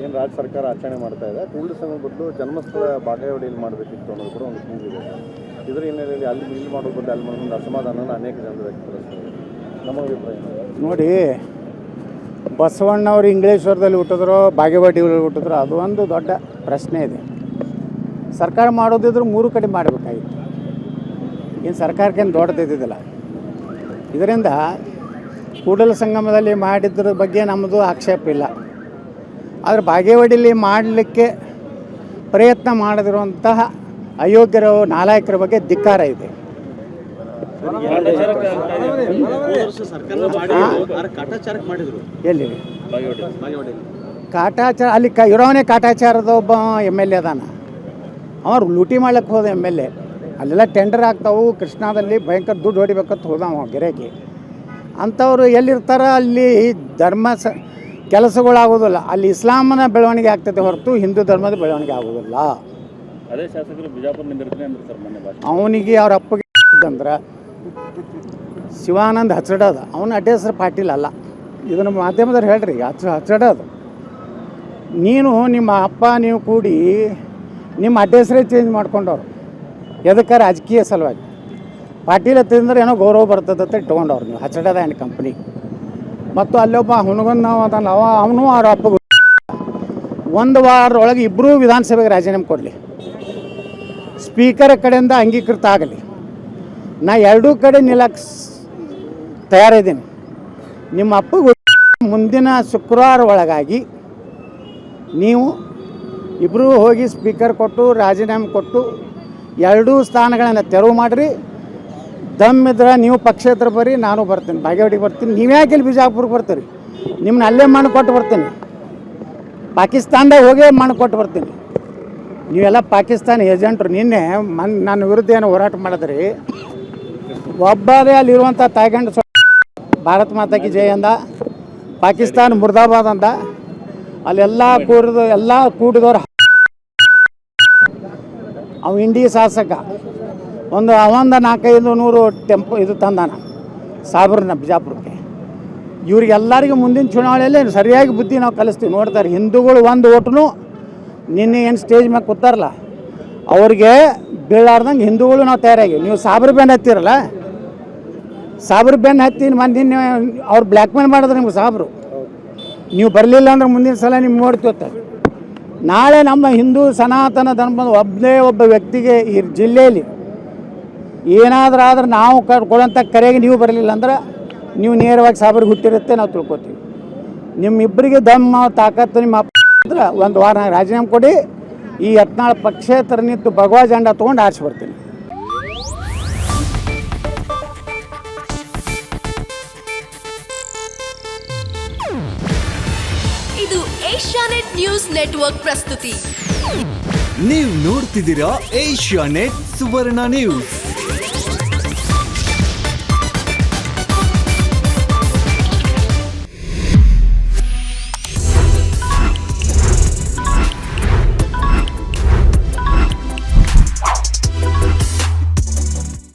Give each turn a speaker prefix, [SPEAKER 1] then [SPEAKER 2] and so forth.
[SPEAKER 1] ಏನು ರಾಜ್ಯ ಸರ್ಕಾರ ಆಚರಣೆ ಮಾಡ್ತಾ ಇದೆ, ಕೂಡಲ ಸಂಘದ ಬದಲು ಜನ್ಮಸ್ಥಳ ಬಾಗೇವಾಡಿಯಲ್ಲಿ ಮಾಡಬೇಕಿತ್ತು ಅನ್ನೋದು ಕೂಡ ಒಂದು ಕೂಗಿದೆ. ಇದರ ಹಿನ್ನೆಲೆಯಲ್ಲಿ ಅಲ್ಲಿ ಇಲ್ಲಿ ಮಾಡೋದು ಬದಲು ಅಲ್ಲಿ ಮಾಡೋದು ಅಸಮಾಧಾನ ಅನೇಕ ಜನರು ವ್ಯಕ್ತಪಡಿಸ್ತಾರೆ. ನಮ್ಮ ಅಭಿಪ್ರಾಯ
[SPEAKER 2] ನೋಡಿ, ಬಸವಣ್ಣವ್ರು ಇಂಗ್ಲೇಶ್ವರದಲ್ಲಿ ಹುಟ್ಟಿದ್ರು ಬಾಗೇವಾಡಿಯಲ್ಲಿ ಹುಟ್ಟಿದ್ರು ಅದು ಒಂದು ದೊಡ್ಡ ಪ್ರಶ್ನೆ ಇದೆ. ಸರ್ಕಾರ ಮಾಡೋದಿದ್ರು 3 ಕಡೆ ಮಾಡಬೇಕಾಗಿತ್ತು. ಏನು ಸರ್ಕಾರಕ್ಕೇನು ದೊಡ್ಡದಿದ್ದಿಲ್ಲ. ಇದರಿಂದ ಕೂಡಲ ಸಂಗಮದಲ್ಲಿ ಮಾಡಿದ್ರ ಬಗ್ಗೆ ನಮ್ಮದು ಆಕ್ಷೇಪ ಇಲ್ಲ. ಆದರೆ ಬಾಗೇವಾಡಿಯಲ್ಲಿ ಮಾಡಲಿಕ್ಕೆ ಪ್ರಯತ್ನ ಮಾಡದಿರುವಂತಹ ಅಯೋಗ್ಯರ ನಾಲಾಯಕರ ಬಗ್ಗೆ ಧಿಕ್ಕಾರ ಇದೆ. ಎಲ್ಲಿ ಕಾಟಾಚಾರ ಅಲ್ಲಿ ಇರೋವನೇ ಕಾಟಾಚಾರದ ಒಬ್ಬ MLA ಅದಾನ. ಅವ್ರು ಲೂಟಿ ಮಾಡ್ಲಿಕ್ಕೆ ಹೋದ MLA. ಅಲ್ಲೆಲ್ಲ ಟೆಂಡರ್ ಆಗ್ತಾವು, ಕೃಷ್ಣಾದಲ್ಲಿ ಭಯಂಕರ ದುಡ್ಡು ಹೊಡಿಬೇಕಂತ ಹೋದವ ಗಿರಾಕಿ. ಅಂಥವ್ರು ಎಲ್ಲಿರ್ತಾರ ಅಲ್ಲಿ ಧರ್ಮ ಕೆಲಸಗಳಾಗೋದಿಲ್ಲ. ಅಲ್ಲಿ ಇಸ್ಲಾಮನ ಬೆಳವಣಿಗೆ ಆಗ್ತದೆ ಹೊರತು ಹಿಂದೂ ಧರ್ಮದ ಬೆಳವಣಿಗೆ ಆಗೋದಿಲ್ಲ.
[SPEAKER 1] ಅದೇ ಶಾಸಕರು ಬಿಜಾಪುರನಿಂದ ಇರ್ತೀನಿ ಅಂದ್ರೆ ಸರ್ ಮೊನ್ನೆ
[SPEAKER 2] ಅವನಿಗೆ ಅವ್ರ ಅಪ್ಪಗೆ ಅಂದ್ರೆ ಶಿವಾನಂದ್ ಹಚ್ಚಡದ, ಅವನ ಅಡ್ಡ ಹೆಸರು ಪಾಟೀಲ್ ಅಲ್ಲ. ಇದನ್ನು ಮಾಧ್ಯಮದವ್ರು ಹೇಳ್ರಿ, ಹಚ್ಚಡದು. ನೀನು ನಿಮ್ಮ ಅಪ್ಪ ನೀವು ಕೂಡಿ ನಿಮ್ಮ ಅಡ್ಡ ಹೆಸರೇ ಚೇಂಜ್ ಮಾಡ್ಕೊಂಡವ್ರು. ಎದಕ್ಕೆ? ರಾಜಕೀಯ ಸಲುವಾಗಿ. ಪಾಟೀಲ್ ಹತ್ತಿದ್ರೆ ಏನೋ ಗೌರವ ಬರ್ತದೆ ಅಂತ ಇಟ್ಕೊಂಡವ್ರು ನೀವು ಹಚ್ಚಡದ ಆ್ಯಂಡ್ ಕಂಪ್ನಿ. ಮತ್ತು ಅಲ್ಲೊಬ್ಬ ಹುನಗನ್ ಅದಲ್ಲ, ಅವನು ಅವ್ರ ಅಪ್ಪಗೂ 1 ವಾರದೊಳಗೆ ಇಬ್ಬರೂ ವಿಧಾನಸಭೆಗೆ ರಾಜೀನಾಮೆ ಕೊಡಲಿ, ಸ್ಪೀಕರ್ ಕಡೆಯಿಂದ ಅಂಗೀಕೃತ ಆಗಲಿ. ನಾ 2 ಕಡೆ ನಿಲ್ಲಕ್ಕೆ ತಯಾರಿದ್ದೀನಿ. ನಿಮ್ಮ ಅಪ್ಪಗೂ ಮುಂದಿನ ಶುಕ್ರವಾರ ಒಳಗಾಗಿ ನೀವು ಇಬ್ಬರೂ ಹೋಗಿ ಸ್ಪೀಕರ್ ಕೊಟ್ಟು ರಾಜೀನಾಮೆ ಕೊಟ್ಟು 2 ಸ್ಥಾನಗಳನ್ನು ತೆರವು ಮಾಡಿರಿ. ದಮ್ಮಿದ್ರೆ ನೀವು ಪಕ್ಷೇತರ ಬರ್ರಿ, ನಾನು ಬರ್ತೀನಿ, ಬಾಗೇವಾಡಿಗೆ ಬರ್ತೀನಿ. ನೀವ್ಯಾಕೆ ಇಲ್ಲಿ ಬಿಜಾಪುರಕ್ಕೆ ಬರ್ತೀರಿ? ನಿಮ್ಮನ್ನ ಅಲ್ಲೇ ಮಾಡಿಕೊಟ್ಟು ಬರ್ತೀನಿ. ಪಾಕಿಸ್ತಾನದಾಗ ಹೋಗೇ ಮಾಡಿಕೊಟ್ಟು ಬರ್ತೀನಿ. ನೀವೆಲ್ಲ ಪಾಕಿಸ್ತಾನ ಏಜೆಂಟ್ರು. ನಿನ್ನೆ ನನ್ನ ವಿರುದ್ಧ ಏನು ಹೋರಾಟ ಮಾಡಿದ್ರಿ, ಒಬ್ಬರೇ ಅಲ್ಲಿರುವಂಥ ತಾಯ್ಗಂಡು ಭಾರತ್ ಮಾತಾಕಿ ಜೈ ಅಂದ, ಪಾಕಿಸ್ತಾನ ಮುರ್ದಾಬಾದ್ ಅಂದ. ಅಲ್ಲೆಲ್ಲ ಕೂಡಿದವ್ರು ಅವ ಇಂಡಿ ಶಾಸಕ ಒಂದು 400-500 ಟೆಂಪೋ ಇದು ತಂದಾನ ಸಾಬ್ರನ್ನ ಬಿಜಾಪುರಕ್ಕೆ. ಇವ್ರಿಗೆಲ್ಲರಿಗೂ ಮುಂದಿನ ಚುನಾವಣೆಯಲ್ಲಿ ಸರಿಯಾಗಿ ಬುದ್ಧಿ ನಾವು ಕಲಿಸ್ತೀವಿ. ನೋಡ್ತಾರೆ, ಹಿಂದೂಗಳು 1 ಓಟು ನಿನ್ನೆ ಏನು ಸ್ಟೇಜ್ ಮೇಲೆ ಕೂತಾರಲ್ಲ ಅವ್ರಿಗೆ ಬೀಳಾರ್ದಂಗೆ ಹಿಂದೂಗಳು ನಾವು ತಯಾರಾಗಿ. ನೀವು ಸಾಬ್ರ ಬೆನ್ನು ಹತ್ತಿರಲ್ಲ, ಸಾಬ್ರ ಬೆನ್ನು ಹತ್ತಿ ನಿನ್ನೆ ಅವ್ರು ಬ್ಲ್ಯಾಕ್ ಮೇಲ್ ಮಾಡಿದ್ರೆ ನಿಮ್ಗೆ ಸಾಬ್ರು. ನೀವು ಬರಲಿಲ್ಲ ಅಂದ್ರೆ ಮುಂದಿನ ಸಲ ನಿಮ್ಗೆ ನೋಡ್ತೀವತ್ತ. ನಾಳೆ ನಮ್ಮ ಹಿಂದೂ ಸನಾತನ ಧರ್ಮದ ಒಬ್ಬ ವ್ಯಕ್ತಿಗೆ ಈ ಜಿಲ್ಲೆಯಲ್ಲಿ ಏನಾದರೂ ಆದ್ರೆ ನಾವು ಕೊಡೋಂಥ ಕರೆಗೆ ನೀವು ಬರಲಿಲ್ಲ ಅಂದ್ರೆ ನೀವು ನೇರವಾಗಿ ಸಾಬ್ರಿಗೆ ಹುಟ್ಟಿರುತ್ತೆ ನಾವು ತಿಳ್ಕೊತೀವಿ. ನಿಮ್ಮಿಬ್ಬರಿಗೆ ದಮ್ಮ ತಾಕತ್ತು ನಿಮ್ಮ ಅಪ್ಪ ಅಂದ್ರೆ 1 ವಾರ ರಾಜೀನಾಮೆ ಕೊಡಿ. ಈ ಯತ್ನಾಳ್ ಪಕ್ಷೇತರ ನಿಂತು ಭಗವಾ ಜೆಂಡ ತೊಗೊಂಡು ಆರಿಸಿ ಬರ್ತೀನಿ.
[SPEAKER 3] ಇದು ಏಷ್ಯಾನೆಟ್ ನ್ಯೂಸ್ ನೆಟ್ವರ್ಕ್ ಪ್ರಸ್ತುತಿ.
[SPEAKER 4] ನೀವು ನೋಡ್ತಿದ್ದೀರಾ ಏಷ್ಯಾನೆಟ್ ಸುವರ್ಣ ನ್ಯೂಸ್.